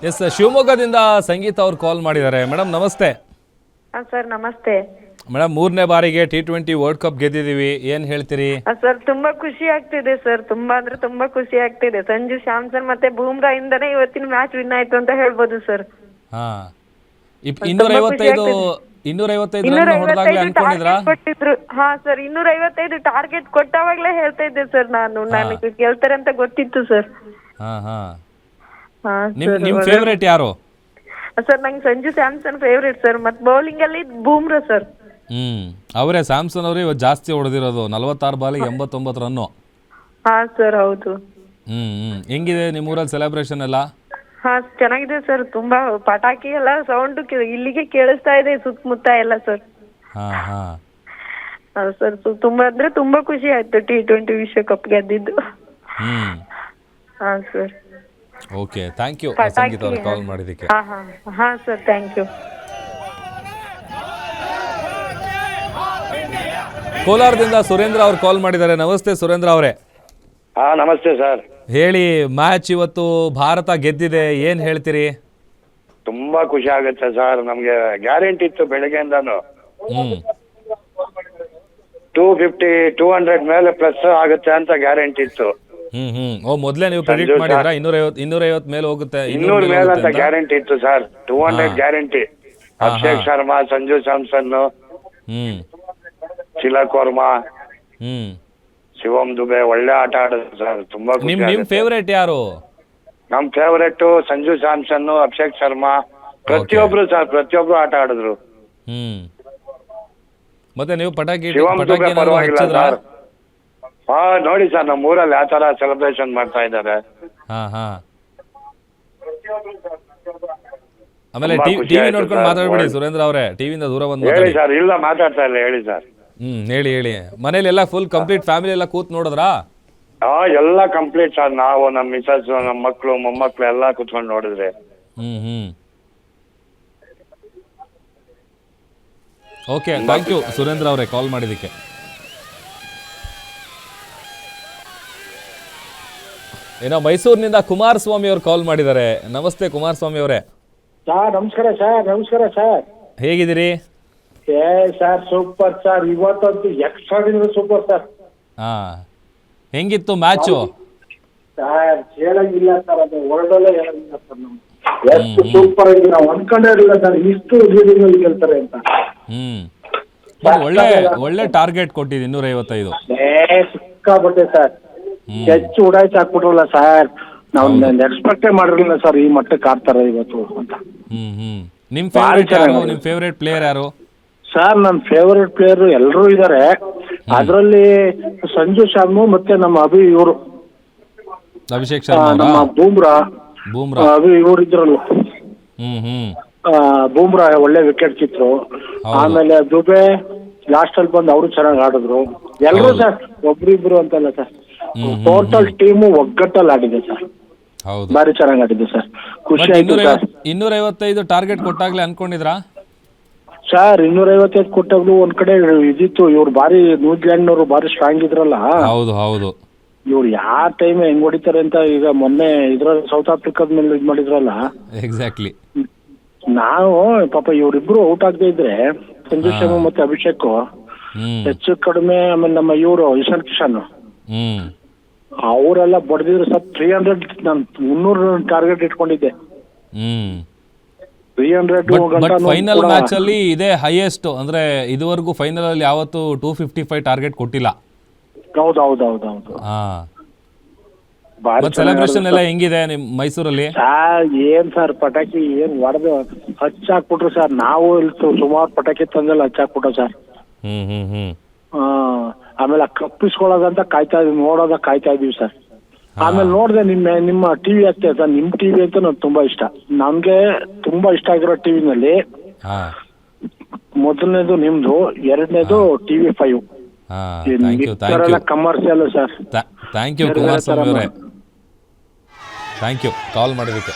S, ಶಿವಮೊಗ್ಗದಿಂದ ಸಂಗೀತ ಅವ್ರು ಕಾಲ್ ಮಾಡಿದ್ದಾರೆ. ಮೇಡಮ್ ನಮಸ್ತೆ. ಸರ್ ನಮಸ್ತೆ. ಮೇಡಮ್ 3ನೇ ಬಾರಿಗೆ T20 ವರ್ಲ್ಡ್ ಕಪ್ ಗೆದ್ದಿದ್ದೀವಿ, ಏನ್ ಹೇಳ್ತೀರಿ? ಸರ್ ತುಂಬಾ ಖುಷಿ ಆಗ್ತಿದೆ ಸರ್, ತುಂಬಾ ಅಂದ್ರೆ ತುಂಬಾ ಖುಷಿ ಆಗ್ತಿದೆ. ಸಂಜು ಸ್ಯಾಮ್ಸನ್ ಮತ್ತೆ ಬೂಮ್ರಾ ಇಂದನೇ ಇವತ್ತಿನ ಮ್ಯಾಚ್ ವಿನ್ ಆಯ್ತು ಅಂತ ಹೇಳ್ಬೋದು ಸರ್. ಹಾ, 255 ರನ್ ಹೊಡೆದಾಗ್ಲೇ ಅನ್ಕೊಂಡಿದ್ರಾ? ಕೊಟ್ಟಿದ್ರು. ಹಾ ಸರ್, 255 ಟಾರ್ಗೆಟ್ ಕೊಟ್ಟವಾಗ್ಲೇ ಹೇಳ್ತಾ ಇದ್ದೆ ಸರ್ ನಾನು, ನನಗೆ ಗೆಲ್ತಾರೆ ಅಂತ ಗೊತ್ತಿತ್ತು ಸರ್. ಹಾ ಹಾ. ನಿಮ್ ಫೇವರೇಟ್ ಯಾರು? ಸರ್ ನಂಗೆ ಸಂಜು ಸ್ಯಾಮ್ಸನ್ ಫೇವರೇಟ್ ಸರ್. ಮತ್ತೆ ಬೌಲಿಂಗ್ ಅಲ್ಲಿ ಬೂಮ್ರಾ ಸರ್. ಅವರೇ ಸ್ಯಾಮ್ಸನ್ ಅವರೇ ಇವತ್ತು ಜಾಸ್ತಿ ಹೊಡೆದಿರೋದು, 46 ಬಾಲಿಗೆ 89 ರನ್ನು. ಹಾ ಸರ್ ಹೌದು. ಹೆಂಗಿದೆ ನಿಮ್ಮೂರಲ್ಲಿ ಸೆಲೆಬ್ರೇಷನ್ ಎಲ್ಲ? ಹಾ ಚೆನ್ನಾಗಿದೆ ಸರ್, ತುಂಬಾ ಪಟಾಕಿ ಎಲ್ಲ ಸೌಂಡ್ ಇಲ್ಲಿಗೆ ಕೇಳಿಸ್ತಾ ಇದೆ ಸುತ್ತಮುತ್ತ ಎಲ್ಲ ಸರ್. ಹಾ ಹಾ. ಸರ್ ತುಂಬಾ ಅಂದ್ರೆ ತುಂಬಾ ಖುಷಿ ಆಯ್ತು T20 ವಿಶ್ವಕಪ್ ಗೆದ್ದಿದ್ದು. ಹಾ ಸರ್. ಓಕೆ, ಥ್ಯಾಂಕ್ ಯು ಸಂಗೀತ ಅವರು ಕಾಲ್ ಮಾಡಿದ್ದಕ್ಕೆ. ಹಾ ಸರ್, ಥ್ಯಾಂಕ್ ಯು. ಕೋಲಾರದಿಂದ ಸುರೇಂದ್ರ ಅವ್ರು ಕಾಲ್ ಮಾಡಿದ್ದಾರೆ. ನಮಸ್ತೆ ಸುರೇಂದ್ರ ಅವರೇ. ನಮಸ್ತೆ ಸರ್. ಹೇಳಿ, ಮ್ಯಾಚ್ ಇವತ್ತು ಭಾರತ ಗೆದ್ದಿದೆ, ಏನ್ ಹೇಳ್ತೀರಿ? ತುಂಬಾ ಖುಷಿ ಆಗುತ್ತೆ ಸರ್, ನಮ್ಗೆ ಗ್ಯಾರಂಟಿ ಇತ್ತು ಬೆಳಗ್ಗೆಯಿಂದಾನು. 200 ಮೇಲೆ ಪ್ಲಸ್ ಆಗುತ್ತೆ ಅಂತ ಗ್ಯಾರಂಟಿ ಇತ್ತು. ಮೊದ್ಲೇ ನೀವು ಪ್ರೆಡಿಕ್ಟ್ ಮಾಡಿದ್ರಾ 250 ಮೇಲೆ ಹೋಗುತ್ತೆ? 200 ಮೇಲೆ ಅಂತ ಗ್ಯಾರಂಟಿ ಇತ್ತು ಸರ್. 200 ಗ್ಯಾರಂಟಿ. ಅಭಿಷೇಕ್ ಶರ್ಮಾ, ಸಂಜು ಸ್ಯಾಮ್ಸನ್, ತಿಲಕ್ ವರ್ಮಾ, ಶಿವಮ್ ದುಬೆ ಒಳ್ಳೆ ಆಟ ಆಡಿದ್ರು ಸರ್. ತುಂಬಾ ನಿಮ್ ಫೇವರೇಟ್ ಯಾರು? ನಮ್ ಫೇವರೇಟ್ ಸಂಜು ಸ್ಯಾಮ್ಸನ್, ಅಭಿಷೇಕ್ ಶರ್ಮಾ, ಪ್ರತಿಯೊಬ್ರು ಸರ್, ಪ್ರತಿಯೊಬ್ರು ಆಟ ಆಡಿದ್ರು. ಮತ್ತೆ ನೀವು ಪಟಾಕಿ ಶಿವಮ್ ದುಬೆ ಪರವಾಗಿಲ್ಲ ಸರ್. ನೋಡಿ ಸರ್, ನಮ್ಮ ಊರಲ್ಲಿ ಯಾವ ತರ ಸೆಲೆಬ್ರೇಷನ್ ಮಾಡ್ತಾ ಇದ್ದಾರೆ. ಆಮೇಲೆ ಟಿವಿ ನೋಡ್ಕೊಂಡು ಮಾತಾಡ್ಬೇಡಿ ಸುರೇಂದ್ರ ಅವರೇ, ಟಿವಿಯಿಂದ ದೂರ ಬಂದು ಹೇಳಿ ಸರ್. ಇಲ್ಲ ಮಾತಾಡ್ತಾ ಇಲ್ಲ, ಹೇಳಿ ಸರ್. ಹೇಳಿ. ಮನೇಲಿ ಎಲ್ಲ ಫುಲ್ ಕಂಪ್ಲೀಟ್ ಫ್ಯಾಮಿಲಿ ಎಲ್ಲ ಕೂತ್ ನೋಡಿದ್ರಾ? ಎಲ್ಲ ಕಂಪ್ಲೀಟ್ ಸರ್. ನಾವು, ನಮ್ಮ ಮಿಸಸ್, ನಮ್ಮ ಮಕ್ಕಳು, ಮೊಮ್ಮಕ್ಕಳು ಎಲ್ಲ ಕೂತ್ಕೊಂಡು ನೋಡಿದ್ರೆ. ಓಕೆ, ಥ್ಯಾಂಕ್ ಯು ಸುರೇಂದ್ರ ಅವರೇ ಕಾಲ್ ಮಾಡಿದ್ದಕ್ಕೆ. ಏನೋ ಮೈಸೂರಿನಿಂದ ಕುಮಾರಸ್ವಾಮಿ ಅವರು ಕಾಲ್ ಮಾಡಿದ್ದಾರೆ. ನಮಸ್ತೆ ಕುಮಾರಸ್ವಾಮಿ ಅವರೇ. ನಮಸ್ಕಾರ ಸರ್. ನಮಸ್ಕಾರ ಸರ್. ಹೇಗಿದ್ದೀರಿ? ಸರ್ ಸೂಪರ್ ಸರ್, ಇವತ್ತಂತೂ ಎಕ್ಸ್ಟ್ರಾರ್ಡಿನರಿ ಸೂಪರ್ ಸರ್. ಹೆಂಗಿತ್ತು ಮ್ಯಾಚು? ಸರ್ ಹೇಳಂಗಿಲ್ಲ ಸರ್, ಅದು ಹೊರಡಲ್ಲೇ ಹೇಳಂಗಿಲ್ಲ ಸರ್. ನಮ್ಗೆ ಎಷ್ಟು ಸೂಪರ್ ಆಗಿ ನಾವು ಅನ್ಕೊಂಡಿರಲಿಲ್ಲ ಸರ್ ಇಷ್ಟು ಲೀಡಿಂಗ್ ಅಲ್ಲಿ ಗೆಲ್ತಾರೆ ಅಂತ. ಒಳ್ಳೆ ಟಾರ್ಗೆಟ್ ಕೊಟ್ಟಿದ್ದು 255. ಸಿಕ್ಕಾಬಿಟ್ಟೆ ಸರ್, ಹೆಚ್ಚು ಉಡಾಯ್ತು ಹಾಕ್ಬಿಟ್ರಲ್ಲ ಸರ್. ನಾವು ಎಕ್ಸ್ಪೆಕ್ಟೇ ಮಾಡಿರಲಿಲ್ಲ ಸರ್ ಈ ಮಟ್ಟಕ್ಕೆ ಆಡ್ತಾರೆ ಇವತ್ತು ಅಂತ. ನಿಮ್ ಫೇವರೇಟ್ ಯಾರು? ನಿಮ್ ಫೇವರೇಟ್ ಪ್ಲೇಯರ್ ಯಾರು? ಸರ್ ನನ್ನ ಫೇವರೇಟ್ ಪ್ಲೇಯರ್ ಎಲ್ಲರೂ ಇದ್ದಾರೆ. ಅದರಲ್ಲಿ ಸಂಜು ಸ್ಯಾಮು ಮತ್ತೆ ನಮ್ಮ ಇವರು ಅಭಿಷೇಕ್ ಶರ್ಮಾ, ನಮ್ಮ ಬೂಮ್ರಾ ಇವ್ರು ಇದ್ರಲ್ಲ. ಬೂಮ್ರಾ ಒಳ್ಳೆ ವಿಕೆಟ್ ಕಿತ್ರು. ಆಮೇಲೆ ದುಬೆ ಲಾಸ್ಟ್ ಅಲ್ಲಿ ಬಂದು ಅವರು ಚೆನ್ನಾಗಿ ಆಡಿದ್ರು. ಎಲ್ಲರೂ ಸರ್, ಒಬ್ರಿಬ್ರು ಅಂತಲ್ಲ ಸರ್, ಟೋಟಲ್ ಟೀಮು ಒಗ್ಗಟ್ಟಲ್ಲಿ ಆಡಿದೆ ಸರ್. ಬಾರಿ ಚೆನ್ನಾಗಿ ಆಡಿದೆ ಸರ್, ಖುಷಿ ಆಯ್ತು ಸರ್. 255 ಟಾರ್ಗೆಟ್ ಕೊಟ್ಟಾಗ್ಲೇ ಅನ್ಕೊಂಡಿದ್ರಾ ಸರ್? 255 ಕೊಟ್ಟಾಗ್ಲೂ ಒಂದ್ ಕಡೆ ಇದಿತ್ತು, ಇವ್ರು ಬಾರಿ ನ್ಯೂಜಿಲ್ಯಾಂಡ್ನವರು ಬಾರಿ ಸ್ಟ್ರಾಂಗ್ ಇದ್ರಲ್ಲ. ಹೌದು. ಇವ್ರು ಯಾವ ಟೈಮ್ ಹೆಂಗ್ ಹೊಡಿತಾರೆ ಅಂತ ಈಗ ಮೊನ್ನೆ ಇದ್ರಲ್ಲಿ ಸೌತ್ ಆಫ್ರಿಕಾದ ಮೇಲೆ ಇದ್ ಮಾಡಿದ್ರಲ್ಲ. ಎಕ್ಸಾಕ್ಟ್ಲಿ. ನಾವು ಪಾಪ ಇವರಿಬ್ರು ಔಟ್ ಆಗದೆ ಇದ್ರೆ ಸಂಜು ಶರ್ಮಾ ಮತ್ತೆ ಅಭಿಷೇಕ್ ಹೆಚ್ಚು ಕಡಿಮೆ, ಆಮೇಲೆ ನಮ್ಮ ಇವರು ಇಶಾನ್ ಕಿಶನ್ ಅವರೆಲ್ಲ ಬಡ್ದಿದ್ರು ಸರ್. 300 ನಾನು 300 ಟಾರ್ಗೆಟ್ ಇಟ್ಕೊಂಡಿದ್ದೆ. 300 ಫೈನಲ್ ಮ್ಯಾಚ್ ಅಲ್ಲಿ ಇದೇ ಹೈಯೆಸ್ಟ್. ಅಂದ್ರೆ ಇದುವರೆಗೂ ಫೈನಲ್ ಅಲ್ಲಿ ಯಾವತ್ತು 255 ಟಾರ್ಗೆಟ್ ಕೊಟ್ಟಿಲ್ಲ. ಹೌದು. ಸೆಲೆಬ್ರೇಷನ್ ಎಲ್ಲ ಹೆಂಗಿದೆ ನಿಮ್ ಮೈಸೂರಲ್ಲಿ? ಏನ್ ಸರ್ ಪಟಾಕಿ ಏನ್ ಹೊಡೆದು ಹಚ್ಚಾಕ್ಬಿಟ್ರು ಸರ್. ನಾವು ಇಲ್ಲಿ ಸುಮಾರು ಪಟಾಕಿ ತಂದೆಲ್ಲ ಹಚ್ಚಾಕ್ಬಿಟ್ರು ಸರ್. ಆಮೇಲೆ ಕಪ್ಪಿಸ್ಕೊಳ್ಳೋದಂತ ಕಾಯ್ತಾ ಇದೀವಿ ಸರ್. ಆಮೇಲೆ ನೋಡ್ದೆ ನಿಮ್ಮ ಟಿವಿ ಆಗ್ತದೆ ಸರ್. ನಿಮ್ ಟಿವಿ ಅಂತ ನನ್ಗೆ ತುಂಬಾ ಇಷ್ಟ. ನಮ್ಗೆ ತುಂಬಾ ಇಷ್ಟ ಆಗಿರೋ ಟಿವಿನಲ್ಲಿ ಮೊದಲನೇದು ನಿಮ್ದು, ಎರಡನೇದು TV5. Commercial sir. Thank you Kumaraswamy ಅವರೇ, ಥ್ಯಾಂಕ್ ಯು ಕಾಲ್ ಮಾಡಿದ್ದಕ್ಕೆ.